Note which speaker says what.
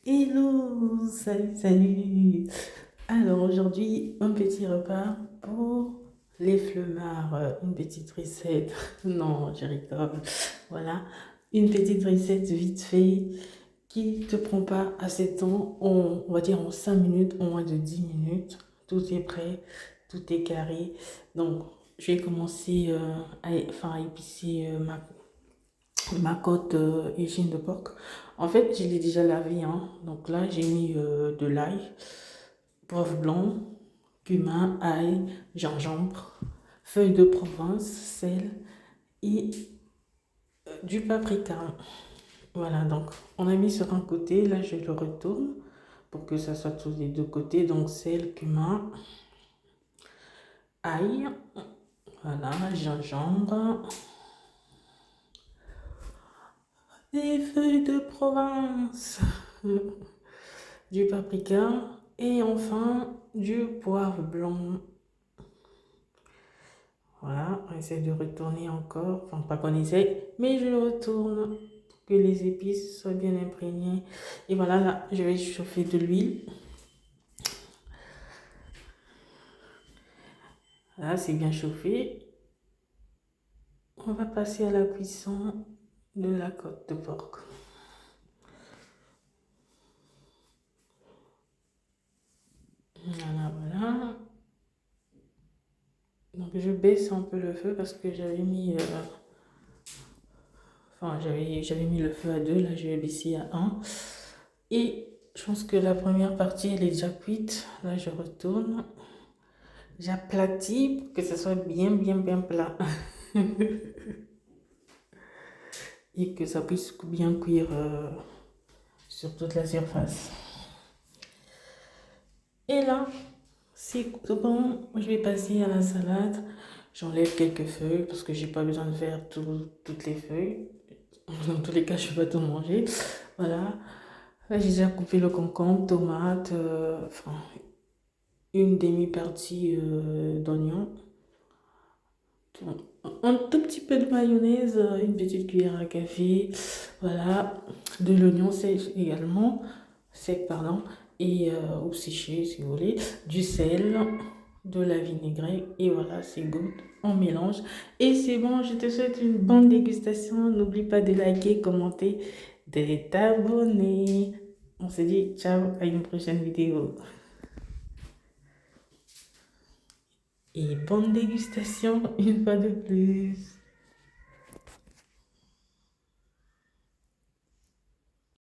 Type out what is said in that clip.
Speaker 1: Hello, salut, salut. Alors aujourd'hui, un petit repas pour les flemmards, une petite recette. Non, je rigole. Voilà, une petite recette vite fait qui te prend pas assez de temps. On va dire en 5 minutes, en moins de 10 minutes. Tout est prêt, tout est carré. Donc, je vais commencer à épicer ma côte égine de porc. En fait, je l'ai déjà lavé, hein. Donc là, j'ai mis de l'ail, poivre blanc, cumin, ail, gingembre, feuilles de Provence, sel et du paprika. Voilà, donc on a mis sur un côté. Là, je le retourne pour que ça soit tous les deux côtés. Donc sel, cumin, ail, voilà, gingembre, des feuilles de Provence. Du paprika et enfin du poivre blanc. Voilà, on essaie de retourner encore, enfin pas qu'on essaie, mais je le retourne pour que les épices soient bien imprégnées. Et voilà, là, je vais chauffer de l'huile. Là, c'est bien chauffé. On va passer à la cuisson de la côte de porc. Voilà, voilà. Donc je baisse un peu le feu parce que j'avais mis j'avais mis le feu à 2, là je vais baisser à 1. Et je pense que la première partie, elle est déjà cuite. Là, je retourne. J'aplatis pour que ce soit bien, bien, bien plat. Et que ça puisse bien cuire sur toute la surface. Et là, c'est bon. Je vais passer à la salade. J'enlève quelques feuilles parce que j'ai pas besoin de faire toutes les feuilles. Dans tous les cas, je ne vais pas tout manger. Voilà. Là, j'ai déjà coupé le concombre, tomate, enfin, une demi-partie d'oignon, un tout petit peu de mayonnaise, une petite cuillère à café, voilà, de l'oignon sec également, sec pardon, et ou séché si vous voulez, du sel, de la vinaigrette, et voilà, c'est good. On mélange et c'est bon. Je te souhaite une bonne dégustation. N'oublie pas de liker, commenter, de t'abonner. On se dit ciao, à une prochaine vidéo. Et bonne dégustation une fois de plus.